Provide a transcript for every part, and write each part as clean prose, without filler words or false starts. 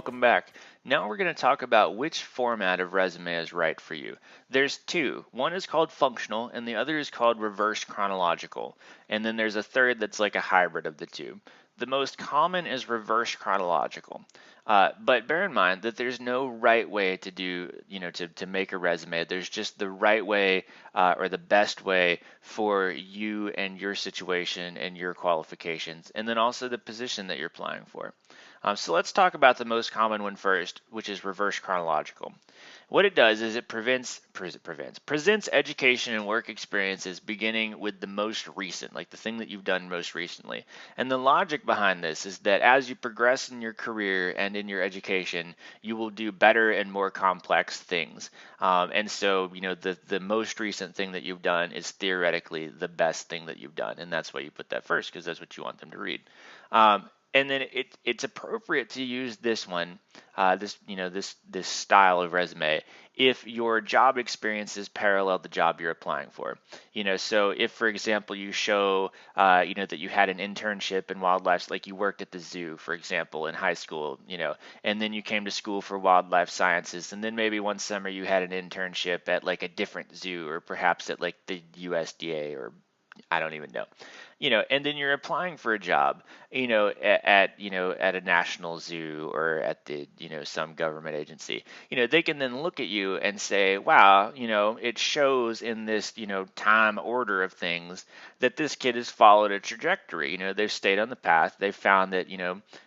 welcome back. Now we're going to talk about which format of resume is right for you. There's two. One is called functional and the other is called reverse chronological. And then there's a third that's like a hybrid of the two. The most common is reverse chronological. But bear in mind that there's no right way to do, to make a resume. There's just the right way or the best way for you and your situation and your qualifications, and then also the position that you're applying for. So let's talk about the most common one first, which is reverse chronological. What it does is it presents education and work experiences beginning with the most recent, like the thing that you've done most recently. And the logic behind this is that as you progress in your career and in your education, you will do better and more complex things. And so, the most recent thing that you've done is theoretically the best thing that you've done. And that's why you put that first, because that's what you want them to read. And then it's appropriate to use this one, this style of resume, if your job experiences parallel the job you're applying for. So if, for example, you show, that you had an internship in wildlife, like you worked at the zoo, for example, in high school, and then you came to school for wildlife sciences, and then maybe one summer you had an internship at like a different zoo, or perhaps at like the USDA, or I don't even know. And then you're applying for a job, at a national zoo or at the, some government agency. They can then look at you and say, wow, it shows in this, time order of things that this kid has followed a trajectory. They've stayed on the path. They've found that,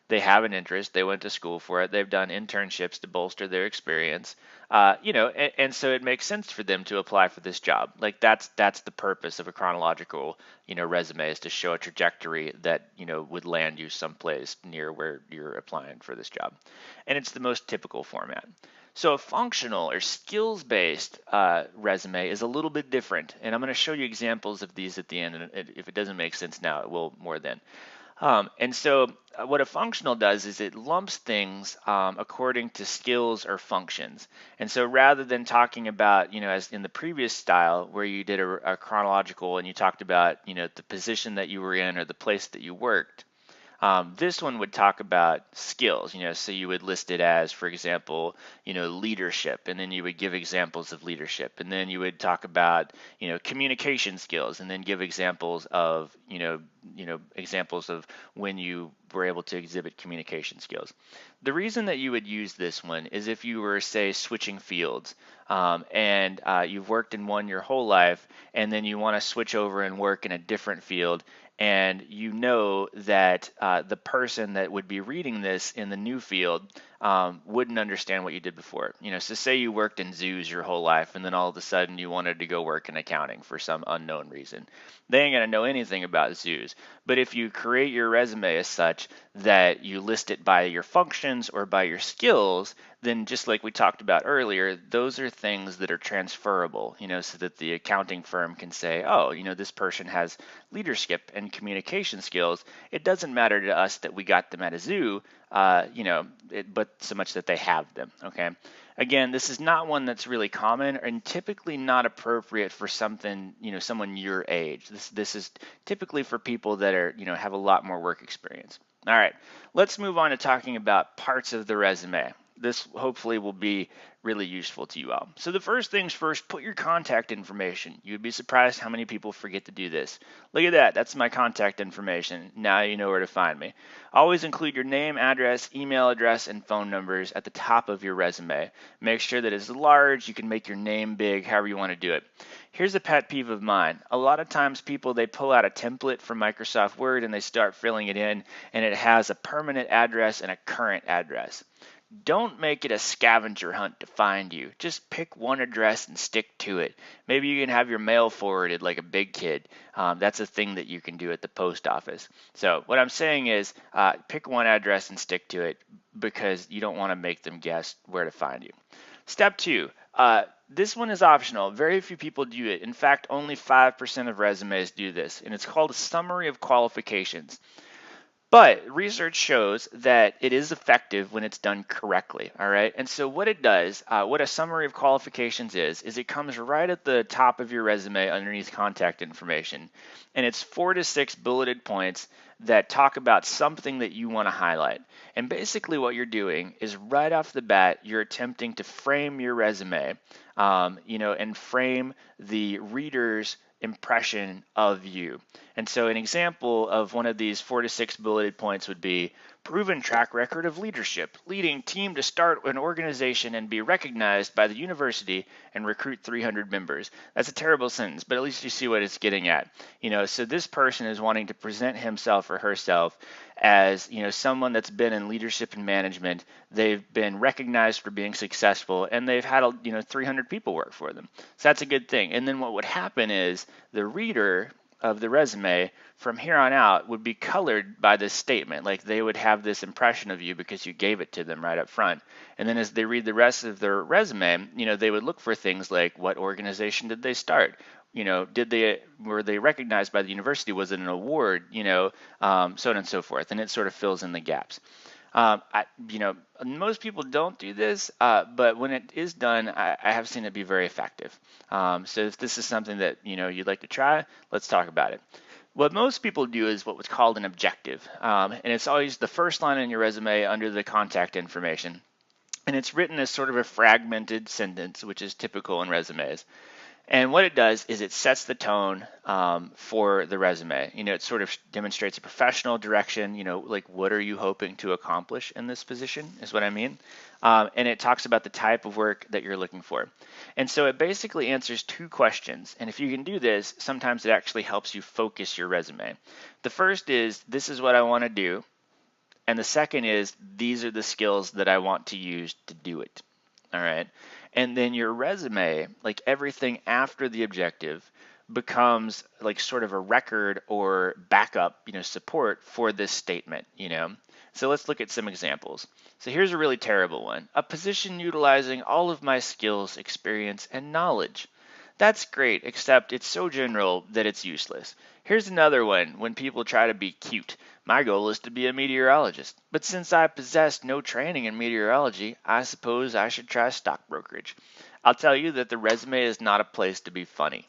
they have an interest. They went to school for it. They've done internships to bolster their experience. And so it makes sense for them to apply for this job. Like that's the purpose of a chronological, resume, is to show a trajectory that, would land you someplace near where you're applying for this job. And it's the most typical format. So a functional or skills-based resume is a little bit different. And I'm going to show you examples of these at the end. And if it doesn't make sense now, it will more then. And so what a functional does is it lumps things according to skills or functions. And so rather than talking about, as in the previous style where you did a chronological and you talked about, the position that you were in or the place that you worked, this one would talk about skills, so you would list it as, for example, leadership, and then you would give examples of leadership, and then you would talk about, communication skills, and then give examples of, examples of when you were able to exhibit communication skills. The reason that you would use this one is if you were, say, switching fields, and you've worked in one your whole life, and then you want to switch over and work in a different field, and you know that the person that would be reading this in the new field wouldn't understand what you did before. So say you worked in zoos your whole life, and then all of a sudden you wanted to go work in accounting for some unknown reason. They ain't gonna know anything about zoos. But if you create your resume as such that you list it by your functions or by your skills, then just like we talked about earlier, those are things that are transferable, so that the accounting firm can say, oh, this person has leadership and communication skills. It doesn't matter to us that we got them at a zoo, but so much that they have them, okay? Again, this is not one that's really common and typically not appropriate for something, someone your age. This is typically for people that are, have a lot more work experience. All right, let's move on to talking about parts of the resume. This hopefully will be really useful to you all. So the first things first, put your contact information. You'd be surprised how many people forget to do this. Look at that, that's my contact information. Now you know where to find me. Always include your name, address, email address, and phone numbers at the top of your resume. Make sure that it's large. You can make your name big, however you want to do it. Here's a pet peeve of mine. A lot of times people, they pull out a template from Microsoft Word and they start filling it in, and it has a permanent address and a current address. Don't make it a scavenger hunt to find you. Just pick one address and stick to it. Maybe you can have your mail forwarded like a big kid. That's a thing that you can do at the post office. So what I'm saying is pick one address and stick to it, because you don't want to make them guess where to find you. Step 2. This one is optional. Very few people do it. In fact, only 5% of resumes do this, and it's called a summary of qualifications. But research shows that it is effective when it's done correctly, all right? And so what it does, what a summary of qualifications is it comes right at the top of your resume underneath contact information. And it's 4 to 6 bulleted points that talk about something that you want to highlight. And basically what you're doing is right off the bat, you're attempting to frame your resume, and frame the reader's impression of you. And so an example of one of these 4 to 6 bulleted points would be proven track record of leadership, leading team to start an organization and be recognized by the university and recruit 300 members. That's a terrible sentence, but at least you see what it's getting at. So this person is wanting to present himself or herself as, someone that's been in leadership and management. They've been recognized for being successful, and they've had 300 people work for them. So that's a good thing. And then what would happen is the reader of the resume from here on out would be colored by this statement. Like, they would have this impression of you because you gave it to them right up front. And then as they read the rest of their resume, they would look for things like, what organization did they start? Were they recognized by the university? Was it an award? So on and so forth. And it sort of fills in the gaps. Most people don't do this, but when it is done, I have seen it be very effective. So if this is something that you'd like to try, let's talk about it. What most people do is what's called an objective, and it's always the first line in your resume under the contact information, and it's written as sort of a fragmented sentence, which is typical in resumes. And what it does is it sets the tone for the resume. It sort of demonstrates a professional direction, like what are you hoping to accomplish in this position is what I mean. And it talks about the type of work that you're looking for. And so it basically answers 2 questions. And if you can do this, sometimes it actually helps you focus your resume. The first is, this is what I want to do. And the second is, these are the skills that I want to use to do it. All right. And then your resume, like everything after the objective, becomes like sort of a record or backup, support for this statement, So let's look at some examples. So here's a really terrible one. A position utilizing all of my skills, experience, and knowledge. That's great, except it's so general that it's useless. Here's another one when people try to be cute. My goal is to be a meteorologist, but since I possessed no training in meteorology, I suppose I should try stock brokerage. I'll tell you that the resume is not a place to be funny.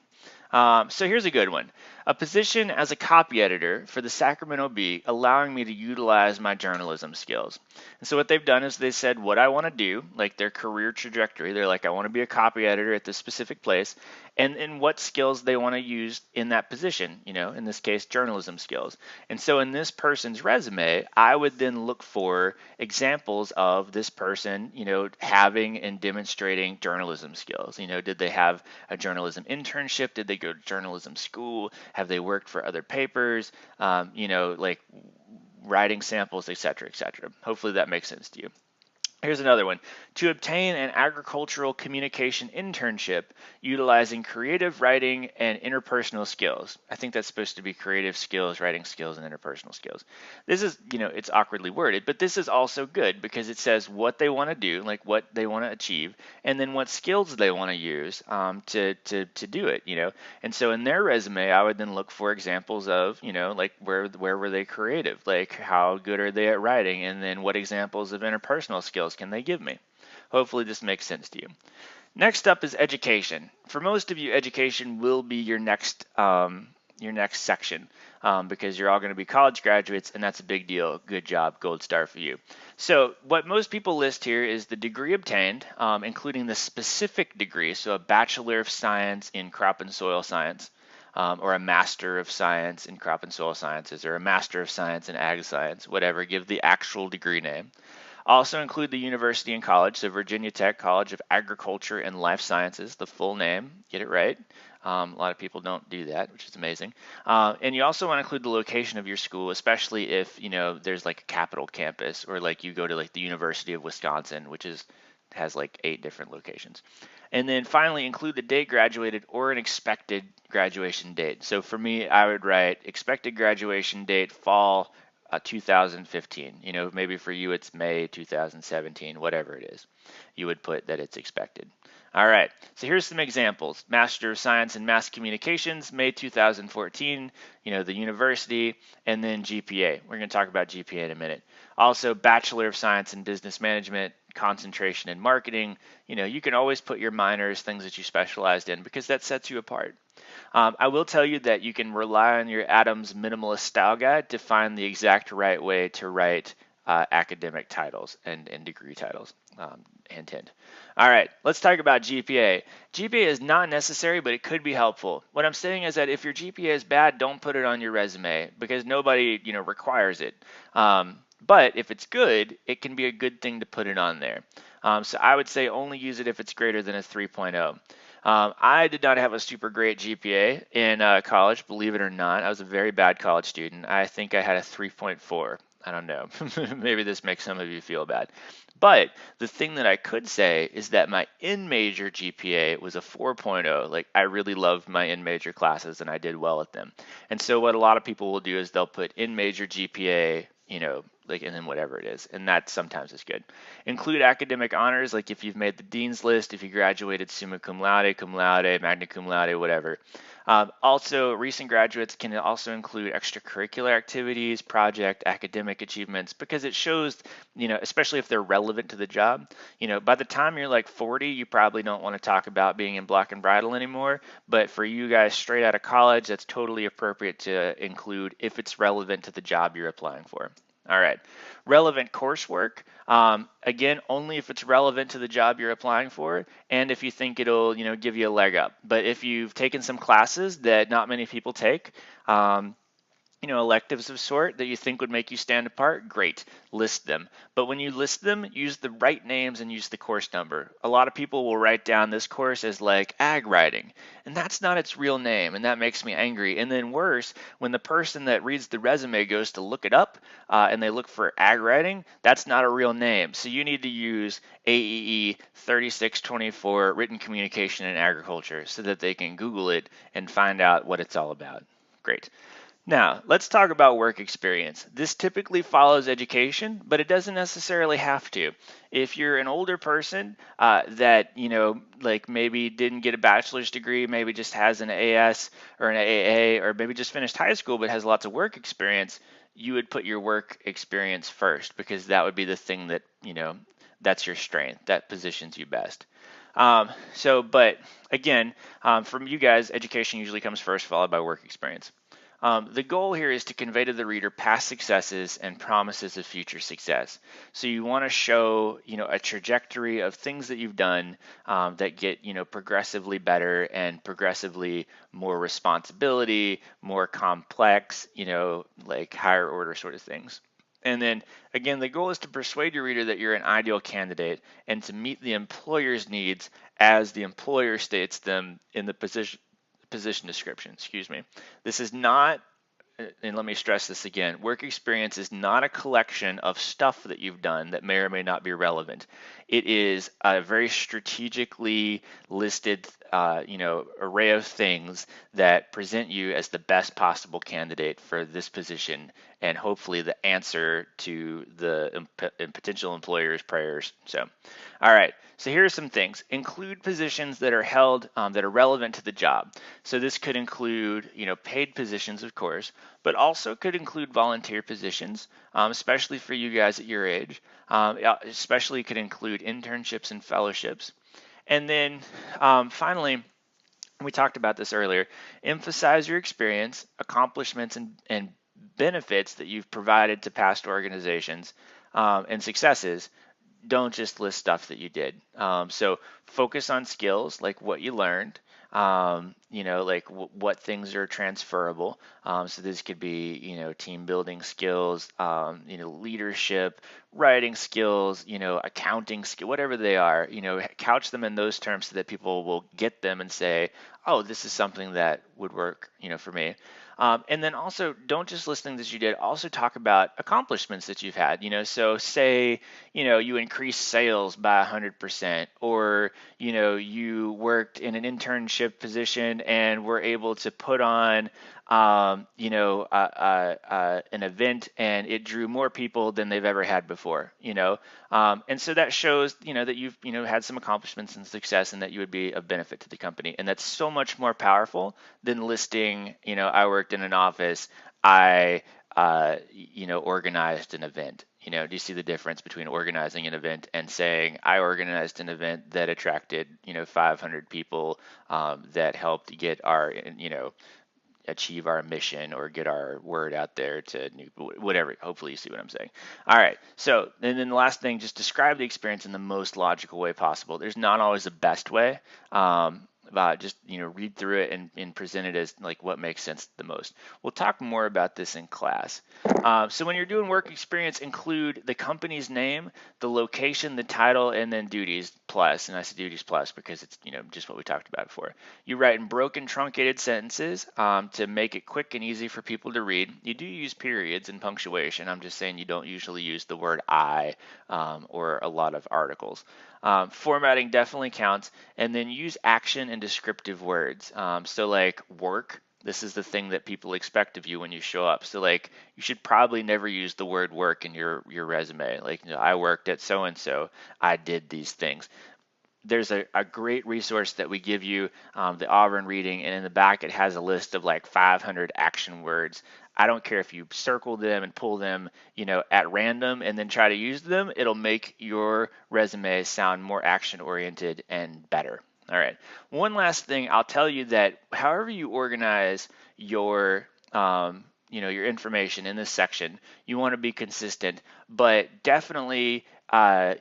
So here's a good one. A position as a copy editor for the Sacramento Bee, allowing me to utilize my journalism skills. And so what they've done is they said what I want to do, like their career trajectory. They're like, I want to be a copy editor at this specific place, and what skills they want to use in that position, in this case, journalism skills. And so in this person's resume, I would then look for examples of this person, having and demonstrating journalism skills. Did they have a journalism internship? Did they go to journalism school? Have they worked for other papers? Like writing samples, et cetera, et cetera. Hopefully that makes sense to you. Here's another one. To obtain an agricultural communication internship utilizing creative writing and interpersonal skills. I think that's supposed to be creative skills, writing skills, and interpersonal skills. This is, it's awkwardly worded, but this is also good because it says what they want to do, like what they want to achieve, and then what skills they want to use to do it, And so in their resume, I would then look for examples of, like where were they creative? Like how good are they at writing? And then what examples of interpersonal skills can they give me? Hopefully this makes sense to you. Next up is education. For most of you, education will be your next section because you're all going to be college graduates, and that's a big deal. Good job, gold star for you. So what most people list here is the degree obtained, including the specific degree, so a Bachelor of Science in Crop and Soil Science, or a Master of Science in Crop and Soil Sciences, or a Master of Science in Ag Science, whatever, give the actual degree name. Also include the university and college, so Virginia Tech College of Agriculture and Life Sciences, the full name, get it right. A lot of people don't do that, which is amazing. And you also want to include the location of your school, especially if, there's like a capital campus, or like you go to like the University of Wisconsin, which has like 8 different locations. And then finally include the date graduated or an expected graduation date. So for me, I would write expected graduation date fall 2015. Maybe for you it's May 2017, whatever it is. You would put that it's expected. All right, so here's some examples. Master of Science in Mass Communications, May 2014, the university, and then GPA. We're going to talk about GPA in a minute. Also, Bachelor of Science in Business Management, concentration in marketing. You can always put your minors, things that you specialized in, because that sets you apart. I will tell you that you can rely on your Adams Minimalist Style Guide to find the exact right way to write academic titles and degree titles. Hint, hint. All right, let's talk about GPA. GPA is not necessary, but it could be helpful. What I'm saying is that if your GPA is bad, don't put it on your resume because nobody, requires it. But if it's good, it can be a good thing to put it on there. So I would say only use it if it's greater than a 3.0. I did not have a super great GPA in college, believe it or not. I was a very bad college student. I think I had a 3.4. I don't know. Maybe this makes some of you feel bad. But the thing that I could say is that my in-major GPA was a 4.0. Like I really loved my in-major classes and I did well at them. And so what a lot of people will do is they'll put in-major GPA, like and then whatever it is, and that sometimes is good. Include academic honors, like if you've made the dean's list, if you graduated summa cum laude, magna cum laude, whatever. Also, recent graduates can also include extracurricular activities, project, academic achievements, because it shows, especially if they're relevant to the job. By the time you're like 40, you probably don't want to talk about being in block and bridle anymore. But for you guys straight out of college, that's totally appropriate to include if it's relevant to the job you're applying for. All right, relevant coursework. Again, only if it's relevant to the job you're applying for, and if you think it'll, give you a leg up. But if you've taken some classes that not many people take, electives of sort that you think would make you stand apart, great, list them. But when you list them, use the right names and use the course number. A lot of people will write down this course as like ag writing, and that's not its real name, and that makes me angry. And then worse, when the person that reads the resume goes to look it up and they look for ag writing, that's not a real name. So you need to use AEE 3624 written communication in agriculture so that they can Google it and find out what it's all about. Great. Now, let's talk about work experience. This typically follows education, but it doesn't necessarily have to. If you're an older person that, like maybe didn't get a bachelor's degree, maybe just has an AS or an AA, or maybe just finished high school but has lots of work experience, you would put your work experience first because that would be the thing that, that's your strength, that positions you best. But again, from you guys, education usually comes first, followed by work experience. The goal here is to convey to the reader past successes and promises of future success. So you want to show, a trajectory of things that you've done that get, progressively better and progressively more responsibility, more complex, like higher order sort of things. And then again, the goal is to persuade your reader that you're an ideal candidate and to meet the employer's needs as the employer states them in the position description, excuse me. This is not, and let me stress this again, work experience is not a collection of stuff that you've done that may or may not be relevant. It is a very strategically listed, array of things that present you as the best possible candidate for this position and hopefully the answer to the potential employer's prayers. So, all right. So here are some things. Include positions that are held that are relevant to the job. So this could include, paid positions, of course, but also could include volunteer positions, especially for you guys at your age. Especially could include internships and fellowships. And then finally, we talked about this earlier, emphasize your experience, accomplishments, and benefits that you've provided to past organizations and successes. Don't just list stuff that you did. So focus on skills like what you learned, like what things are transferable. So this could be, team building skills, leadership, writing skills, accounting skill, whatever they are, couch them in those terms so that people will get them and say, oh, this is something that would work, for me. And then also don't just list things that you did, also talk about accomplishments that you've had, so say, you increased sales by 100%, or, you worked in an internship position and were able to put on, an event and it drew more people than they've ever had before, and so that shows, that you've, had some accomplishments and success and that you would be of benefit to the company. And that's so much more powerful than listing, I worked in an office, I, organized an event. Do you see the difference between organizing an event and saying I organized an event that attracted, 500 people that helped get our, achieve our mission or get our word out there to whatever. Hopefully you see what I'm saying. All right. So, and then the last thing, just describe the experience in the most logical way possible. There's not always the best way. Just read through it and present it as like what makes sense the most. We'll talk more about this in class. So when you're doing work experience, include the company's name, the location, the title, and then duties plus. And I said duties plus because it's just what we talked about before. You write in broken, truncated sentences to make it quick and easy for people to read. You do use periods and punctuation. I'm just saying you don't usually use the word I or a lot of articles. Formatting definitely counts, and then use action and descriptive words. So like work, this is the thing that people expect of you when you show up. So like you should probably never use the word work in your resume. Like I worked at so and so, I did these things. There's a great resource that we give you, the Auburn Reading, and in the back it has a list of like 500 action words. I don't care if you circle them and pull them, at random and then try to use them. It'll make your resume sound more action oriented and better. All right. One last thing, I'll tell you that however you organize your your information in this section, you want to be consistent, but definitely present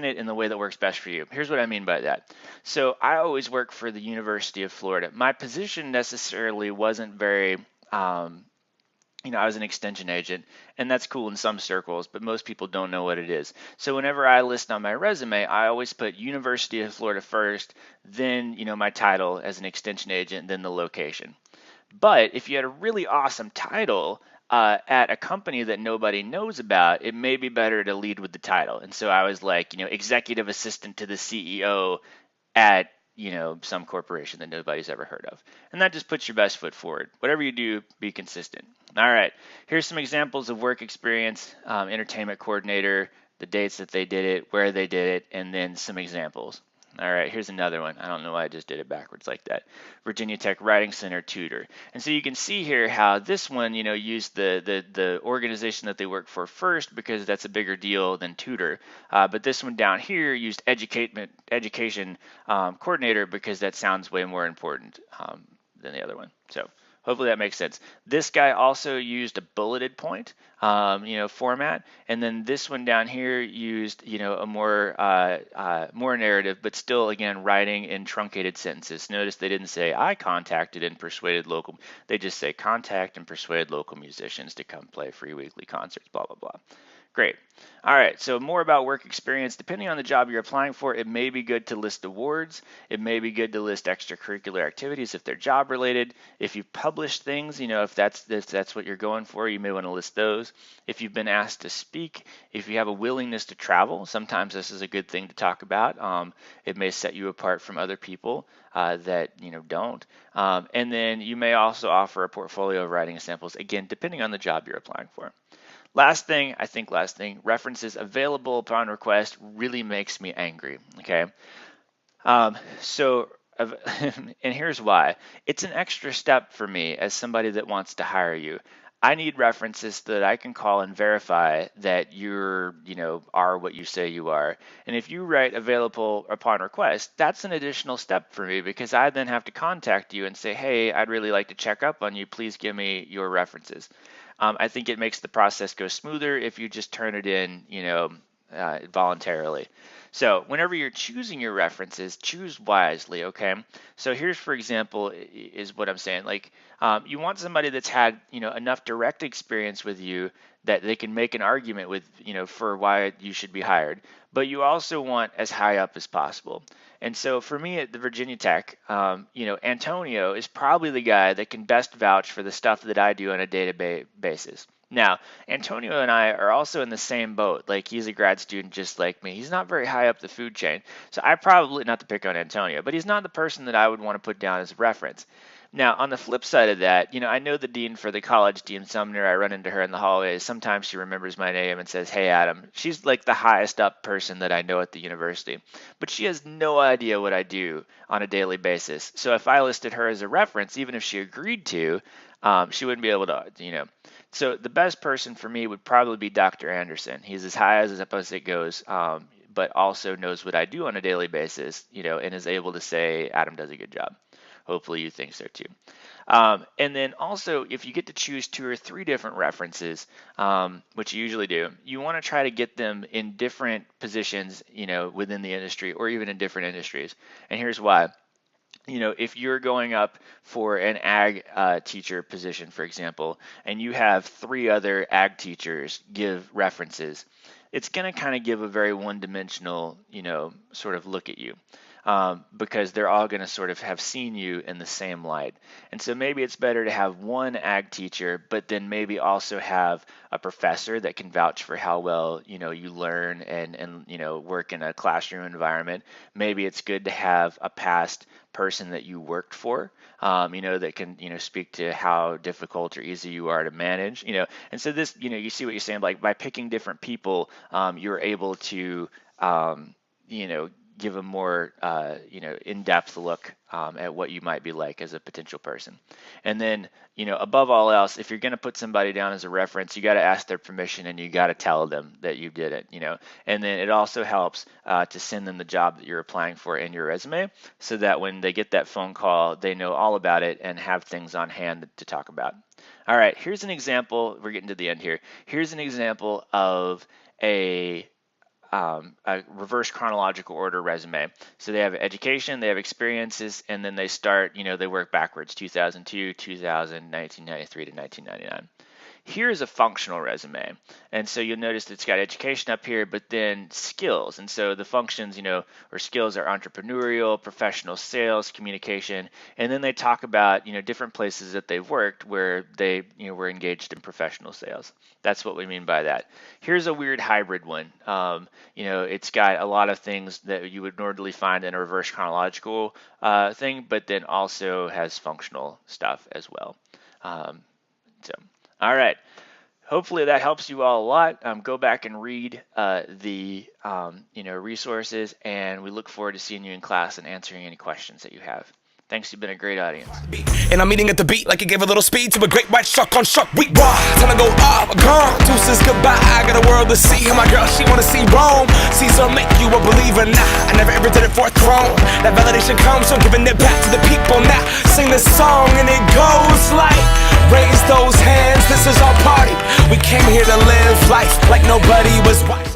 it in the way that works best for you. Here's what I mean by that. So I always work for the University of Florida. My position necessarily wasn't very I was an extension agent, and that's cool in some circles, but most people don't know what it is. So whenever I list on my resume, I always put University of Florida first, then, my title as an extension agent, then the location. But if you had a really awesome title at a company that nobody knows about, it may be better to lead with the title. And so I was like, executive assistant to the CEO at some corporation that nobody's ever heard of. And that just puts your best foot forward. Whatever you do, be consistent. All right, here's some examples of work experience, entertainment coordinator, the dates that they did it, where they did it, and then some examples. All right, here's another one. I don't know why I just did it backwards like that. Virginia Tech Writing Center tutor. And so you can see here how this one, used the organization that they work for first because that's a bigger deal than tutor. But this one down here used education coordinator because that sounds way more important than the other one. So hopefully that makes sense. This guy also used a bulleted point, format, and then this one down here used, a more narrative, but still, again, writing in truncated sentences. Notice they didn't say I contacted and persuaded local. They just say contact and persuade local musicians to come play free weekly concerts. Blah blah blah. Great. All right, so more about work experience. Depending on the job you're applying for, it may be good to list awards. It may be good to list extracurricular activities if they're job related. If you've published things, if that's what you're going for, you may want to list those. If you've been asked to speak, if you have a willingness to travel, sometimes this is a good thing to talk about. It may set you apart from other people that don't. And then you may also offer a portfolio of writing samples, again, depending on the job you're applying for. Last thing, references available upon request really makes me angry, okay? And here's why. It's an extra step for me as somebody that wants to hire you. I need references so that I can call and verify that you're, are what you say you are. And if you write available upon request, that's an additional step for me because I then have to contact you and say, hey, I'd really like to check up on you. Please give me your references. I think it makes the process go smoother if you just turn it in, voluntarily. So whenever you're choosing your references, choose wisely, okay? So here's, for example, is what I'm saying. Like, you want somebody that's had, enough direct experience with you that they can make an argument with, for why you should be hired. But you also want as high up as possible. And so for me at the Virginia Tech, Antonio is probably the guy that can best vouch for the stuff that I do on a day-to-day basis. Now, Antonio and I are also in the same boat. Like, he's a grad student just like me. He's not very high up the food chain. So I probably, not to pick on Antonio, but he's not the person that I would want to put down as a reference. Now, on the flip side of that, I know the dean for the college, Dean Sumner. I run into her in the hallways. Sometimes she remembers my name and says, hey, Adam. She's like the highest up person that I know at the university. But she has no idea what I do on a daily basis. So if I listed her as a reference, even if she agreed to, she wouldn't be able to, So the best person for me would probably be Dr. Anderson. He's as high as up as it goes, but also knows what I do on a daily basis, and is able to say Adam does a good job. hopefully you think so too. And then also, if you get to choose 2 or 3 different references, which you usually do, you want to try to get them in different positions, within the industry or even in different industries. And here's why. If you're going up for an ag teacher position, for example, and you have 3 other ag teachers give references, it's going to kind of give a very one-dimensional, sort of look at you. Because they're all going to sort of have seen you in the same light. And so maybe it's better to have one ag teacher, but then maybe also have a professor that can vouch for how well, you learn and work in a classroom environment. Maybe it's good to have a past person that you worked for, that can, speak to how difficult or easy you are to manage, And so this, you see what you're saying, like by picking different people, you're able to, give a more in-depth look at what you might be like as a potential person. And then above all else, if you're going to put somebody down as a reference, you got to ask their permission and you got to tell them that you did it. And then it also helps to send them the job that you're applying for in your resume, so that when they get that phone call, they know all about it and have things on hand to talk about. All right, here's an example. We're getting to the end here. Here's an example of a reverse chronological order resume. So they have education, they have experiences, and then they start, they work backwards, 2002, 2000, 1993 to 1999. Here's a functional resume. And so you'll notice it's got education up here, but then skills. And so the functions, or skills are entrepreneurial, professional, sales, communication. And then they talk about, different places that they've worked where they, were engaged in professional sales. That's what we mean by that. Here's a weird hybrid one. It's got a lot of things that you would normally find in a reverse chronological thing, but then also has functional stuff as well. All right. Hopefully that helps you all a lot. Go back and read the resources, and we look forward to seeing you in class and answering any questions that you have. Thanks, you've been a great audience. And I'm eating at the beat like it gave a little speed to a great white shark on shark week. Time to go up, gone. Deuces goodbye. I got a world to see. And my girl, she wanna see Rome. Caesar make you a believer. Nah, I never ever did it for a throne. That validation comes from giving it back to the people. Now sing this song and it goes like, raise those hands. This is our party. We came here to live life like nobody was watching.